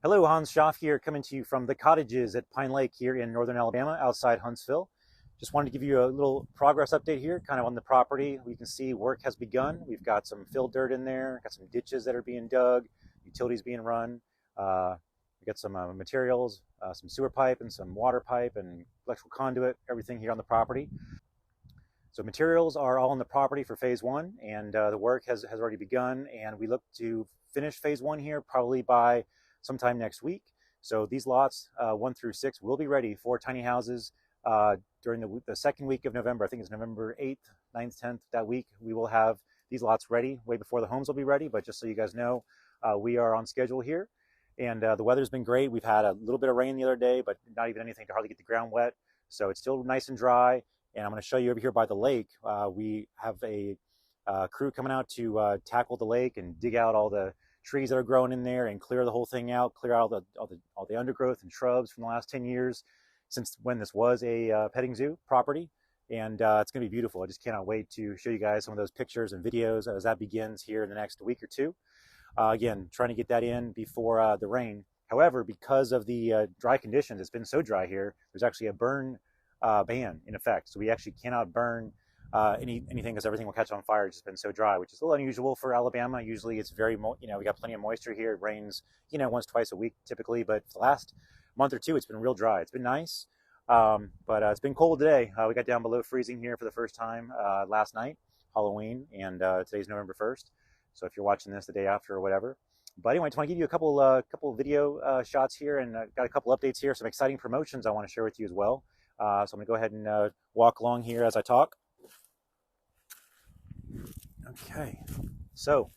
Hello, Hans Schaff here, coming to you from the Cottages at Pine Lake here in northern Alabama, outside Huntsville. Just wanted to give you a little progress update here, kind of on the property. We can see work has begun. We've got some fill dirt in there, got some ditches that are being dug, utilities being run. We got some materials, some sewer pipe and some water pipe and electrical conduit, everything here on the property. So materials are all on the property for phase one, and the work has already begun, and we look to finish phase one here probably by sometime next week. So these lots 1 through 6 will be ready for tiny houses during the second week of November. I think it's November 8th, 9th, 10th. That week we will have these lots ready way before the homes will be ready. But just so you guys know, we are on schedule here, and the weather's been great. We've had a little bit of rain the other day, but not even anything to hardly get the ground wet. So it's still nice and dry. And I'm going to show you over here by the lake. We have a crew coming out to tackle the lake and dig out all the trees that are growing in there and clear the whole thing out, clear out all the undergrowth and shrubs from the last 10 years since when this was a petting zoo property. And it's going to be beautiful. I just cannot wait to show you guys some of those pictures and videos as that begins here in the next week or two. Again, trying to get that in before the rain. However, because of the dry conditions, it's been so dry here, there's actually a burn ban in effect. So we actually cannot burn anything because everything will catch on fire. It's just been so dry, which is a little unusual for Alabama. Usually it's very, we got plenty of moisture here. It rains, once, twice a week typically, but for the last month or two, it's been real dry. It's been nice, but it's been cold today. We got down below freezing here for the first time last night, Halloween, and today's November 1st. So if you're watching this the day after or whatever. But anyway, I just want to give you a couple video shots here, and got a couple updates here, some exciting promotions I want to share with you as well. So I'm going to go ahead and walk along here as I talk. Okay, so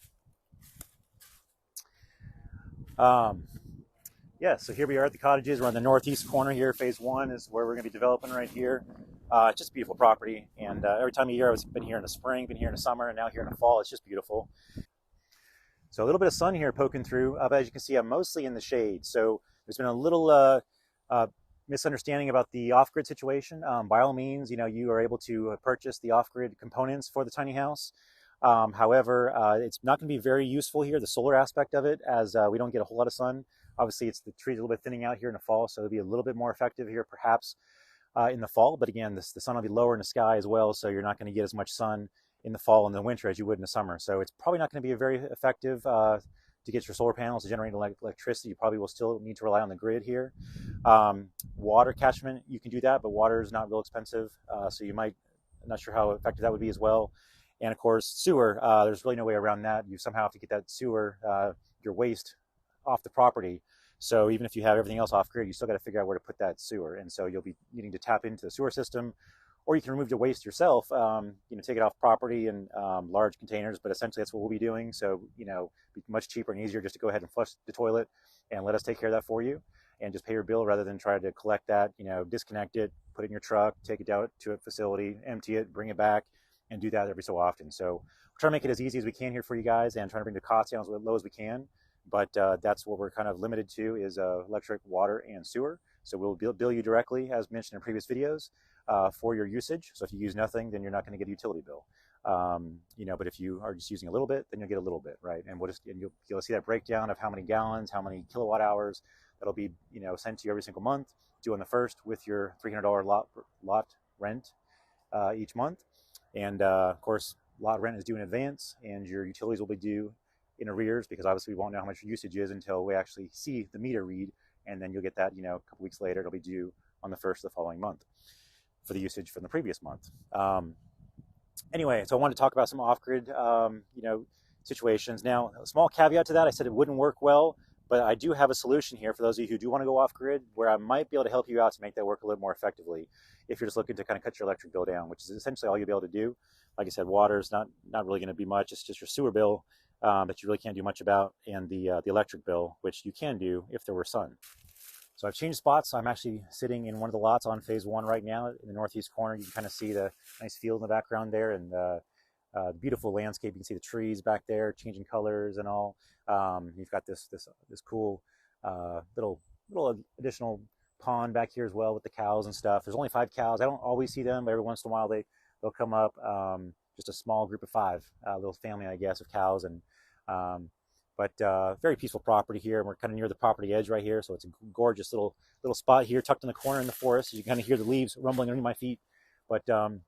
so here we are at the Cottages. We're on the northeast corner here. Phase one is where we're going to be developing right here. It's just a beautiful property, and every time of year I've been here in the spring, been here in the summer, and now here in the fall. It's just beautiful. So a little bit of sun here poking through, but as you can see, I'm mostly in the shade. So there's been a little misunderstanding about the off-grid situation. By all means, you are able to purchase the off-grid components for the tiny house. However, it's not going to be very useful here, the solar aspect of it, as we don't get a whole lot of sun. Obviously, the trees are a little bit thinning out here in the fall, so it'll be a little bit more effective here perhaps in the fall. But again, the sun will be lower in the sky as well, so you're not going to get as much sun in the fall and the winter as you would in the summer. So it's probably not going to be a very effective to get your solar panels to generate electricity. You probably will still need to rely on the grid here. Water catchment, you can do that, but water is not real expensive, so I'm not sure how effective that would be as well. And of course, sewer, there's really no way around that. You somehow have to get that sewer, your waste, off the property. So even if you have everything else off grid, you still got to figure out where to put that sewer. And so you'll be needing to tap into the sewer system, or you can remove the waste yourself, take it off property in large containers, but essentially that's what we'll be doing. So, be much cheaper and easier just to go ahead and flush the toilet and let us take care of that for you and just pay your bill rather than try to collect that, disconnect it, put it in your truck, take it down to a facility, empty it, bring it back, and do that every so often. So we're trying to make it as easy as we can here for you guys and trying to bring the cost down as low as we can. But that's what we're kind of limited to is electric, water, and sewer. So we'll bill you directly, as mentioned in previous videos, for your usage. So if you use nothing, then you're not going to get a utility bill. But if you are just using a little bit, then you'll get a little bit, right? And you'll see that breakdown of how many gallons, how many kilowatt hours that'll be, sent to you every single month, due on the first with your $300 lot rent each month. And of course, lot rent is due in advance, and your utilities will be due in arrears, because obviously we won't know how much your usage is until we actually see the meter read, and then you'll get that, a couple weeks later. It'll be due on the first of the following month for the usage from the previous month. Anyway, so I wanted to talk about some off-grid, situations. Now, a small caveat to that, I said it wouldn't work well, but I do have a solution here for those of you who do want to go off-grid, where I might be able to help you out to make that work a little more effectively if you're just looking to kind of cut your electric bill down, which is essentially all you'll be able to do. Like I said, water is not really going to be much. It's just your sewer bill that you really can't do much about, and the electric bill, which you can do if there were sun. So I've changed spots. I'm actually sitting in one of the lots on phase one right now in the northeast corner. You can kind of see the nice field in the background there, and the beautiful landscape. You can see the trees back there changing colors and all. You've got this cool little additional pond back here as well with the cows and stuff. There's only 5 cows. I don't always see them, but every once in a while they'll come up. Just a small group of 5, a little family, I guess, of cows. And But very peaceful property here. And we're kind of near the property edge right here. So it's a gorgeous little spot here tucked in the corner in the forest. You can kind of hear the leaves rumbling underneath my feet. But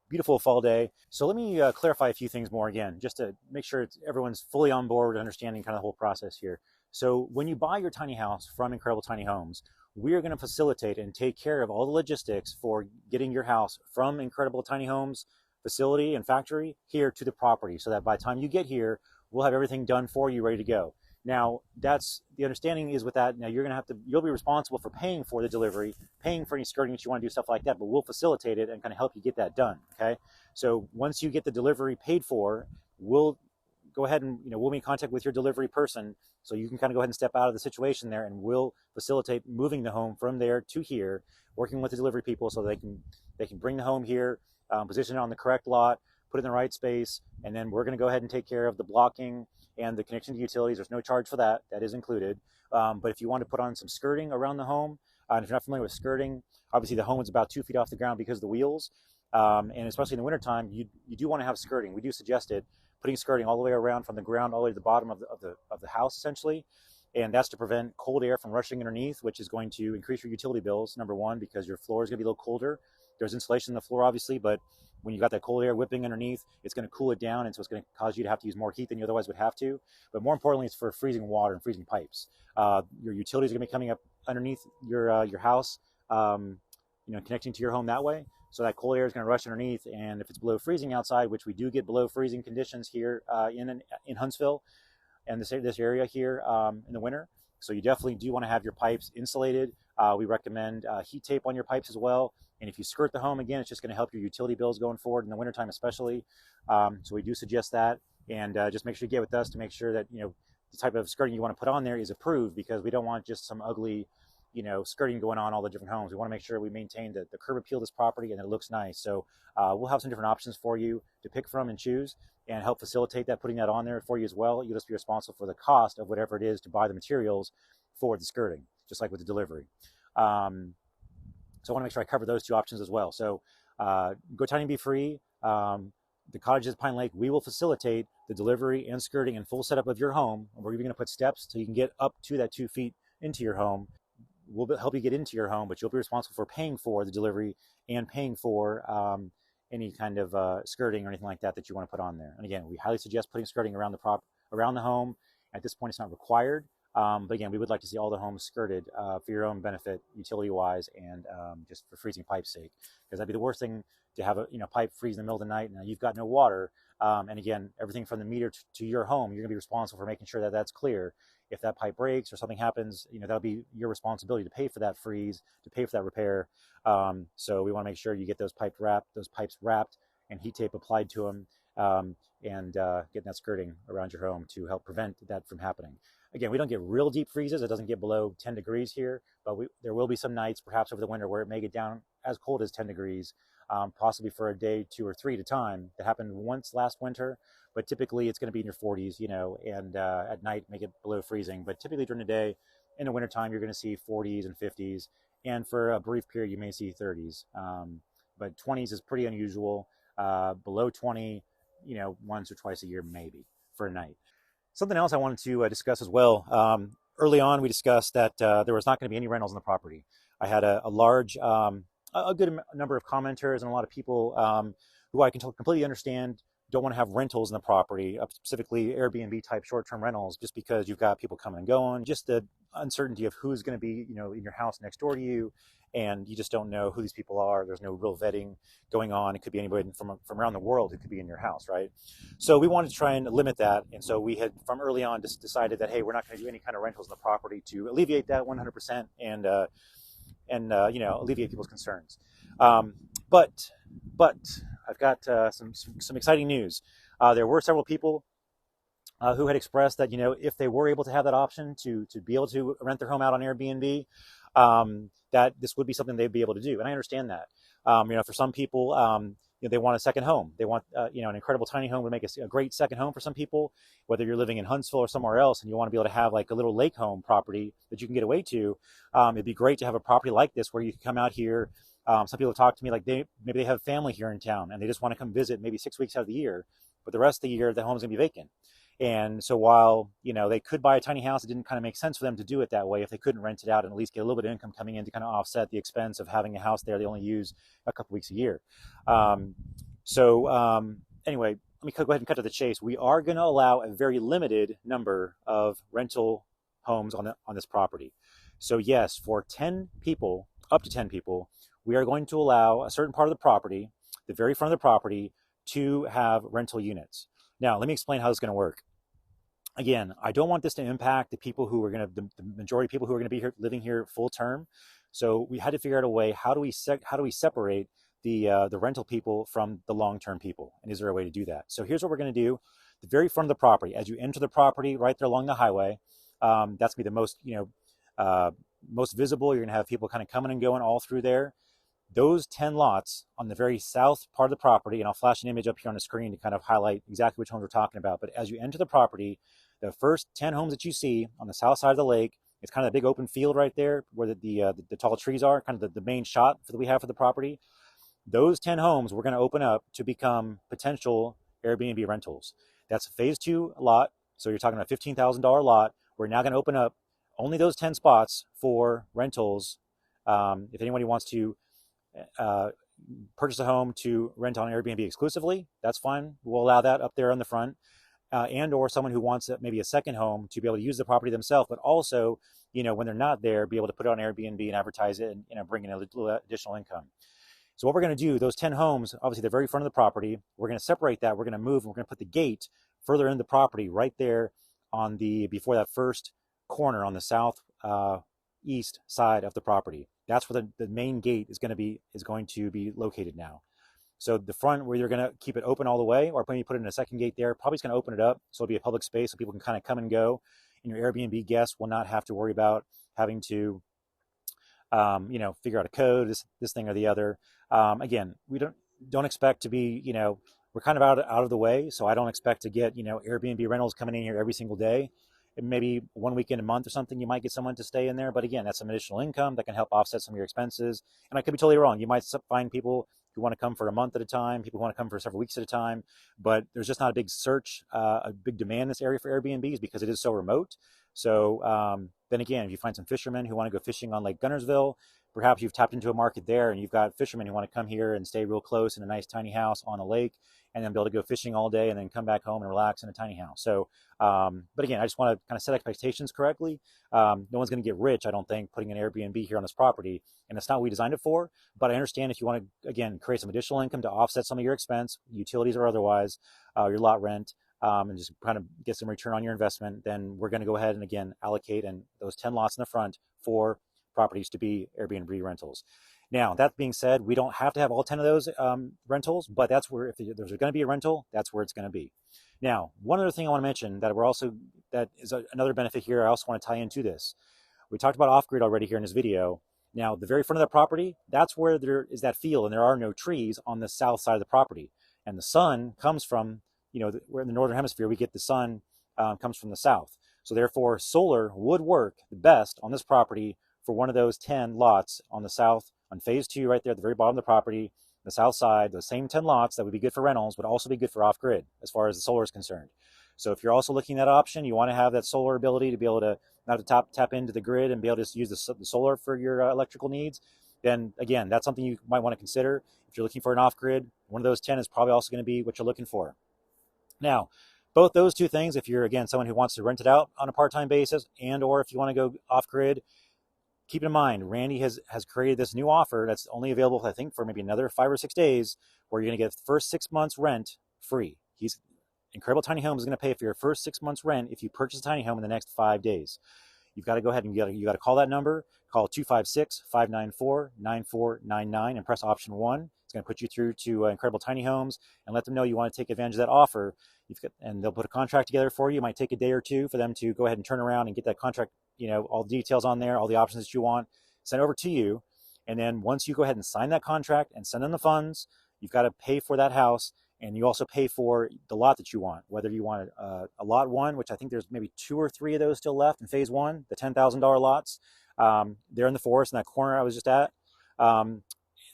beautiful fall day. So let me clarify a few things more again, just to make sure everyone's fully on board understanding kind of the whole process here. So when you buy your tiny house from Incredible Tiny Homes, we are going to facilitate and take care of all the logistics for getting your house from Incredible Tiny Homes facility and factory here to the property, so that by the time you get here, we'll have everything done for you, ready to go. Now, that's the understanding is with that. Now, you'll be responsible for paying for the delivery, paying for any skirting that you want to do, stuff like that, but we'll facilitate it and kind of help you get that done. Okay. So once you get the delivery paid for, we'll go ahead and, we'll be in contact with your delivery person. So you can kind of go ahead and step out of the situation there, and we'll facilitate moving the home from there to here, working with the delivery people so they can bring the home here, position it on the correct lot, put it in the right space, and then we're going to go ahead and take care of the blocking and the connection to utilities. There's no charge for that. That is included. But if you want to put on some skirting around the home, and if you're not familiar with skirting, obviously the home is about 2 feet off the ground because of the wheels. And especially in the wintertime, you do want to have skirting. We do suggest it, putting skirting all the way around from the ground all the way to the bottom of the house, essentially. And that's to prevent cold air from rushing underneath, which is going to increase your utility bills, number one, because your floor is going to be a little colder. There's insulation in the floor, obviously, but when you got that cold air whipping underneath, it's going to cool it down, and so it's going to cause you to have to use more heat than you otherwise would have to. But more importantly, it's for freezing water and freezing pipes. Your utilities are going to be coming up underneath your house, connecting to your home that way. So that cold air is going to rush underneath, and if it's below freezing outside, which we do get below freezing conditions here in Huntsville and this area here in the winter. So you definitely do want to have your pipes insulated. We recommend heat tape on your pipes as well. And if you skirt the home, again, it's just going to help your utility bills going forward in the wintertime especially. So we do suggest that. And just make sure you get with us to make sure that, the type of skirting you want to put on there is approved, because we don't want just some ugly, skirting going on all the different homes. We want to make sure we maintain the curb appeal of this property and that it looks nice. So we'll have some different options for you to pick from and choose, and help facilitate that, putting that on there for you as well. You'll just be responsible for the cost of whatever it is to buy the materials for the skirting, just like with the delivery. So I want to make sure I cover those two options as well. So go tiny and be free. The Cottages at Pine Lake, we will facilitate the delivery and skirting and full setup of your home. We're even going to put steps so you can get up to that 2 feet into your home. We'll help you get into your home, but you'll be responsible for paying for the delivery and paying for any kind of skirting or anything like that you want to put on there. And again, we highly suggest putting skirting around the home. At this point, it's not required. But again, we would like to see all the homes skirted for your own benefit, utility-wise, and just for freezing pipe's sake, because that'd be the worst thing, to have a pipe freeze in the middle of the night and you've got no water. And again, everything from the meter to your home, you're going to be responsible for making sure that that's clear. If that pipe breaks or something happens, that'll be your responsibility to pay for that freeze, to pay for that repair. So we want to make sure you get those pipes wrapped and heat tape applied to them, and getting that skirting around your home to help prevent that from happening. Again, we don't get real deep freezes. It doesn't get below 10 degrees here, but there will be some nights, perhaps over the winter, where it may get down as cold as 10 degrees, possibly for a day, 2 or 3 at a time. That happened once last winter, but typically it's going to be in your 40s, and at night make it below freezing. But typically during the day, in the wintertime, you're going to see 40s and 50s, and for a brief period, you may see 30s. But 20s is pretty unusual. Below 20, once or twice a year, maybe, for a night. Something else I wanted to discuss as well. Early on, we discussed that there was not going to be any rentals on the property. I had a large, a good number of commenters and a lot of people who I can completely understand don't want to have rentals in the property, specifically Airbnb type short-term rentals, just because you've got people coming and going, just the uncertainty of who's going to be, in your house next door to you, and you just don't know who these people are. There's no real vetting going on. It could be anybody from around the world who could be in your house, right? So we wanted to try and limit that, and so we had from early on just decided that, hey, we're not going to do any kind of rentals in the property to alleviate that 100% and alleviate people's concerns. But I've got some exciting news. There were several people who had expressed that, if they were able to have that option to be able to rent their home out on Airbnb, that this would be something they'd be able to do. And I understand that. For some people, they want a second home. They want, an incredible tiny home would make a great second home for some people, whether you're living in Huntsville or somewhere else and you want to be able to have like a little lake home property that you can get away to. It'd be great to have a property like this where you can come out here. Some people talk to me like maybe they have family here in town and they just want to come visit maybe 6 weeks out of the year, but the rest of the year the home's gonna be vacant. And so while, they could buy a tiny house, it didn't kind of make sense for them to do it that way if they couldn't rent it out and at least get a little bit of income coming in to kind of offset the expense of having a house there they only use a couple weeks a year. Um, anyway, let me go ahead and cut to the chase. We are going to allow a very limited number of rental homes on this property. So yes, for 10 people, up to 10 people, we are going to allow a certain part of the property, the very front of the property, to have rental units. Now, let me explain how this is going to work. Again, I don't want this to impact the people who are going to, the majority of people who are going to be here, living here full term. So we had to figure out a way. How do we separate the rental people from the long-term people? And is there a way to do that? So here's what we're going to do. The very front of the property, as you enter the property, right there along the highway, that's going to be the most, most visible. You're going to have people kind of coming and going all through there. Those 10 lots on the very south part of the property, and I'll flash an image up here on the screen to kind of highlight exactly which homes we're talking about. But as you enter the property, the first 10 homes that you see on the south side of the lake, it's kind of a big open field right there where the tall trees are, kind of the main shot that we have for the property. Those 10 homes we're going to open up to become potential Airbnb rentals. That's a phase 2 lot. So you're talking about a $15,000 lot. We're now going to open up only those 10 spots for rentals. If anybody wants to purchase a home to rent on Airbnb exclusively, that's fine. We'll allow that up there on the front. And or someone who wants maybe a second home to be able to use the property themselves, but also, when they're not there, be able to put it on Airbnb and advertise it and bring in a little additional income. So what we're going to do, those 10 homes, obviously the very front of the property, we're going to separate that. We're going to move, and we're going to put the gate further in the property right there on before that first corner on the south east side of the property. That's where the main gate is going to be located now. So the front, where you're going to keep it open all the way, or maybe put in a second gate there, probably is going to open it up so it'll be a public space so people can kind of come and go. And your Airbnb guests will not have to worry about having to, figure out a code, this thing or the other. Again, we don't expect to be, we're kind of out of the way, so I don't expect to get, Airbnb rentals coming in here every single day. Maybe 1 weekend a month or something, you might get someone to stay in there. But again, that's some additional income that can help offset some of your expenses. And I could be totally wrong. You might find people who want to come for a month at a time, people who want to come for several weeks at a time. But there's just not a big a big demand in this area for Airbnbs because it is so remote. So then again, if you find some fishermen who want to go fishing on Lake Gunnersville, perhaps you've tapped into a market there and you've got fishermen who want to come here and stay real close in a nice tiny house on a lake and then be able to go fishing all day and then come back home and relax in a tiny house. So, but again, I just want to kind of set expectations correctly. No one's going to get rich, I don't think, putting an Airbnb here on this property, and that's not what we designed it for. But I understand if you want to, again, create some additional income to offset some of your expense, utilities or otherwise, your lot rent, and just kind of get some return on your investment, then we're going to go ahead and, again, allocate those 10 lots in the front for properties to be Airbnb rentals. Now, that being said, we don't have to have all 10 of those rentals, but that's where, if there's going to be a rental, that's where it's going to be. Now, one other thing I want to mention that is another benefit here, I also want to tie into this. We talked about off-grid already here in this video. Now, the very front of the property, that's where there is that field, and there are no trees on the south side of the property. And the sun comes from, we're in the northern hemisphere, we get the sun comes from the south. So therefore, solar would work the best on this property for one of those 10 lots on the south, on phase 2 right there at the very bottom of the property, the south side. Those same 10 lots that would be good for rentals would also be good for off-grid as far as the solar is concerned. So if you're also looking at that option, you want to have that solar ability to be able to not to tap into the grid and be able to just use the solar for your electrical needs, then again, that's something you might want to consider. If you're looking for an off-grid, one of those 10 is probably also going to be what you're looking for. Now, both those two things, if you're, again, someone who wants to rent it out on a part-time basis, and or if you want to go off-grid, keep in mind, Randy has created this new offer that's only available, I think, for maybe another 5 or 6 days, where you're going to get the first 6 months rent free. Incredible Tiny Homes is going to pay for your first 6 months rent if you purchase a tiny home in the next 5 days. You've got to go ahead and you got to call that number, call 256-594-9499 and press option 1. It's going to put you through to Incredible Tiny Homes and let them know you want to take advantage of that offer. And they'll put a contract together for you. It might take a day or two for them to go ahead and turn around and get that contract, all the details on there, all the options that you want, sent over to you. And then once you go ahead and sign that contract and send them the funds, you've got to pay for that house. And you also pay for the lot that you want, whether you want a lot 1, which I think there's maybe 2 or 3 of those still left in phase 1, the $10,000 lots. They're in the forest in that corner I was just at. And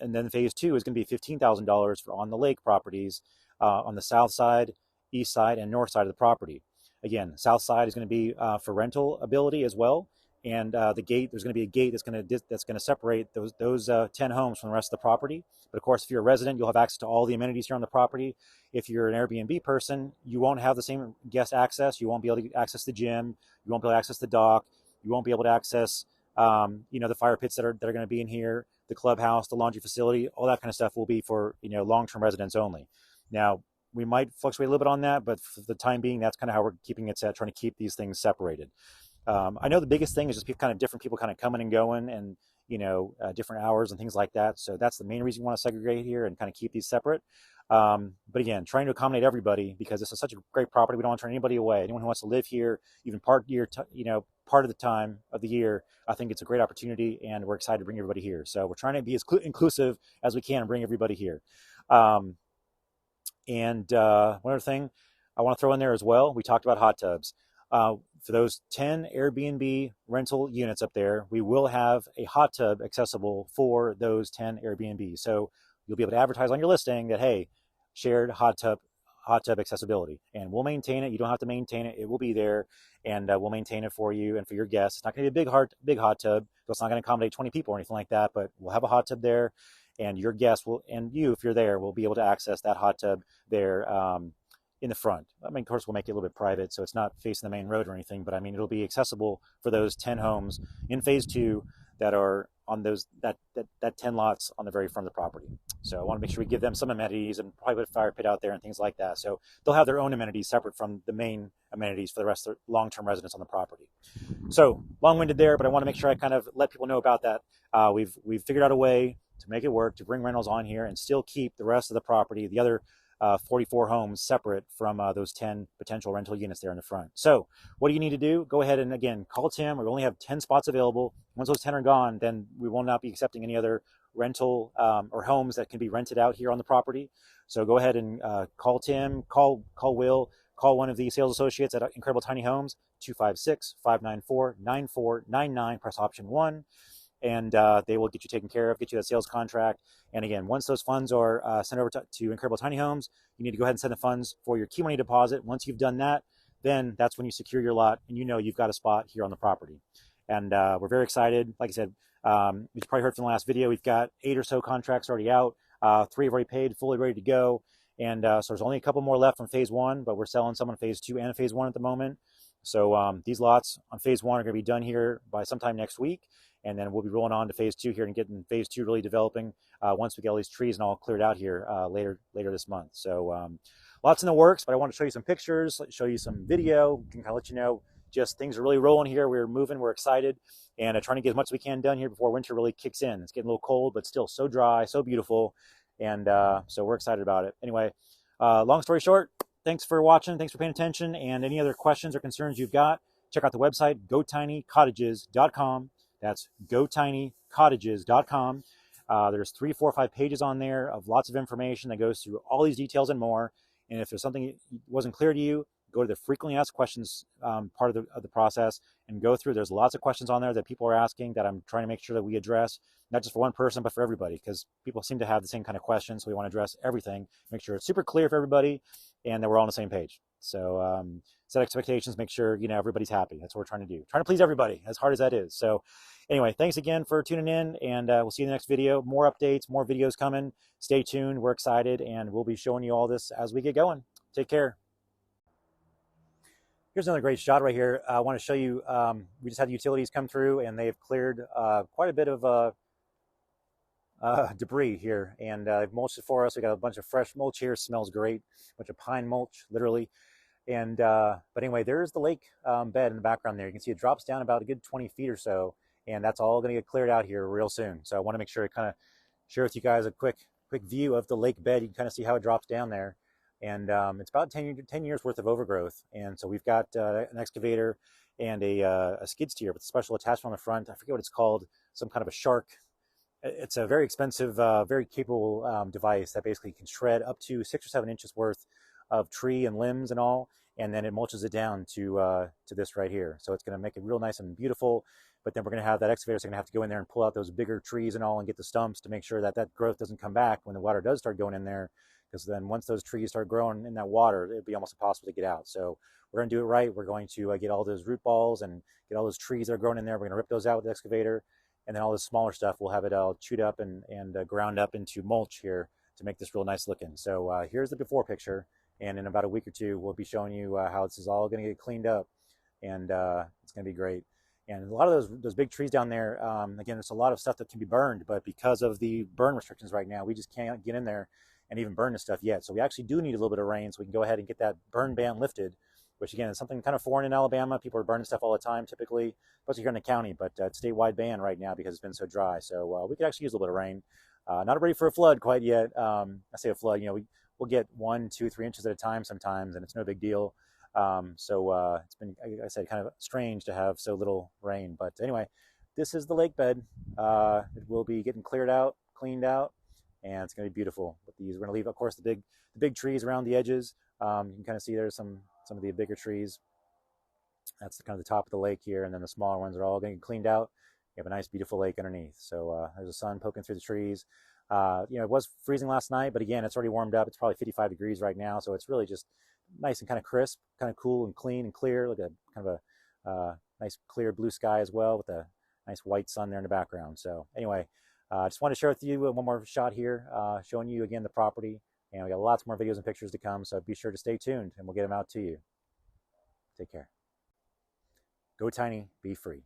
then phase 2 is going to be $15,000 on the lake properties on the south side, east side, and north side of the property. Again, south side is going to be for rental ability as well. And the gate, there's going to be a gate that's going to separate those 10 homes from the rest of the property. But of course, if you're a resident, you'll have access to all the amenities here on the property. If you're an Airbnb person, you won't have the same guest access. You won't be able to access the gym. You won't be able to access the dock. You won't be able to access, the fire pits that are going to be in here, the clubhouse, the laundry facility, all that kind of stuff will be for, long-term residents only. Now, we might fluctuate a little bit on that, but for the time being, that's kind of how we're keeping it set, trying to keep these things separated. I know the biggest thing is just kind of different people kind of coming and going, and different hours and things like that. So that's the main reason we want to segregate here and kind of keep these separate. But again, trying to accommodate everybody, because this is such a great property. We don't want to turn anybody away. Anyone who wants to live here, even part of the time of the year, I think it's a great opportunity, and we're excited to bring everybody here. So we're trying to be as inclusive as we can and bring everybody here. And one other thing I want to throw in there as well, we talked about hot tubs. For those 10 Airbnb rental units up there, we will have a hot tub accessible for those 10 Airbnb. So you'll be able to advertise on your listing that, hey, shared hot tub accessibility, and we'll maintain it. You don't have to maintain it. It will be there, and we'll maintain it for you and for your guests. It's not going to be a big hot tub, so it's not going to accommodate 20 people or anything like that, but we'll have a hot tub there, and your guests will, and you, if you're there, will be able to access that hot tub there in the front. I mean, of course, we'll make it a little bit private, so it's not facing the main road or anything, but I mean, it'll be accessible for those 10 homes in phase 2 that are on that 10 lots on the very front of the property. So I want to make sure we give them some amenities, and probably put a fire pit out there and things like that. So they'll have their own amenities separate from the main amenities for the rest of the long-term residents on the property. So long-winded there, but I want to make sure I kind of let people know about that. We've figured out a way to make it work, to bring rentals on here and still keep the rest of the property, the other 44 homes, separate from those 10 potential rental units there in the front. So what do you need to do? Go ahead and, again, call Tim. We only have 10 spots available. Once those 10 are gone, then we will not be accepting any other rental or homes that can be rented out here on the property. So go ahead and call Tim, call Will, call one of the sales associates at Incredible Tiny Homes, 256-594-9499, press option 1. And they will get you taken care of, get you that sales contract. And again, once those funds are sent over to Incredible Tiny Homes, you need to go ahead and send the funds for your key money deposit. Once you've done that, then that's when you secure your lot, and you've got a spot here on the property. And we're very excited. Like I said, you've probably heard from the last video, we've got 8 or so contracts already out. 3 have already paid, fully ready to go. And so there's only a couple more left from phase 1, but we're selling some on phase 2 and phase 1 at the moment. So these lots on phase 1 are going to be done here by sometime next week. And then we'll be rolling on to phase 2 here and getting phase 2 really developing once we get all these trees and all cleared out here later this month. So lots in the works, but I want to show you some pictures, show you some video, can kind of let you know just things are really rolling here. We're moving, we're excited, and trying to get as much as we can done here before winter really kicks in. It's getting a little cold, but still so dry, so beautiful, and so we're excited about it. Anyway, long story short, thanks for watching, thanks for paying attention, and any other questions or concerns you've got, check out the website, gotinycottages.com. That's gotinycottages.com. There's 3, 4, 5 pages on there of lots of information that goes through all these details and more. And if there's something that wasn't clear to you, go to the frequently asked questions part of the process and go through. There's lots of questions on there that people are asking that I'm trying to make sure that we address, not just for one person, but for everybody, because people seem to have the same kind of questions. So we want to address everything, make sure it's super clear for everybody, and that we're all on the same page. So set expectations, make sure everybody's happy. That's what we're trying to do. Trying to please everybody, as hard as that is. So anyway, thanks again for tuning in, and we'll see you in the next video. More updates, more videos coming. Stay tuned. We're excited, and we'll be showing you all this as we get going. Take care. Here's another great shot right here. I want to show you, we just had the utilities come through, and they've cleared quite a bit of debris here, and they've mulched it for us. We got a bunch of fresh mulch here. Smells great. A bunch of pine mulch, literally. And but anyway, there's the lake bed in the background there. You can see it drops down about a good 20 feet or so, and that's all going to get cleared out here real soon. So I want to make sure I kind of share with you guys a quick view of the lake bed. You can kind of see how it drops down there. And it's about 10 years worth of overgrowth. And so we've got an excavator and a skid steer with a special attachment on the front. I forget what it's called, some kind of a shark. It's a very expensive, very capable device that basically can shred up to 6 or 7 inches worth of tree and limbs and all, and then it mulches it down to this right here. So it's going to make it real nice and beautiful. But then we're going to have that excavator, so going to have to go in there and pull out those bigger trees and all and get the stumps to make sure that that growth doesn't come back when the water does start going in there, because then once those trees start growing in that water, it'd be almost impossible to get out. So we're going to do it right. We're going to get all those root balls and get all those trees that are growing in there. We're going to rip those out with the excavator, and then all the smaller stuff, we'll have it all chewed up and ground up into mulch here to make this real nice looking. So here's the before picture, and in about a week or two, we'll be showing you how this is all going to get cleaned up, and it's going to be great. And a lot of those big trees down there, again, there's a lot of stuff that can be burned, but because of the burn restrictions right now, we just can't get in there and even burn this stuff yet. So we actually do need a little bit of rain so we can go ahead and get that burn ban lifted, which again is something kind of foreign in Alabama. People are burning stuff all the time typically, especially here in the county, but it's statewide ban right now because it's been so dry. So we could actually use a little bit of rain. Not ready for a flood quite yet. I say a flood, we'll get 1, 2, 3 inches at a time sometimes, and it's no big deal. It's been, like I said, kind of strange to have so little rain. But anyway, this is the lake bed. It will be getting cleared out, cleaned out, and it's going to be beautiful. With these, we're going to leave, of course, the big trees around the edges. You can kind of see there's some of the bigger trees. That's kind of the top of the lake here, and then the smaller ones are all getting cleaned out. You have a nice, beautiful lake underneath. So there's the sun poking through the trees. It was freezing last night, but again, it's already warmed up. It's probably 55 degrees right now, so it's really just nice and kind of crisp, kind of cool and clean and clear. Like a kind of a nice clear blue sky as well, with a nice white sun there in the background. So anyway, I just want to share with you one more shot here, showing you again the property. And we got lots more videos and pictures to come, so be sure to stay tuned and we'll get them out to you. Take care. Go tiny, be free.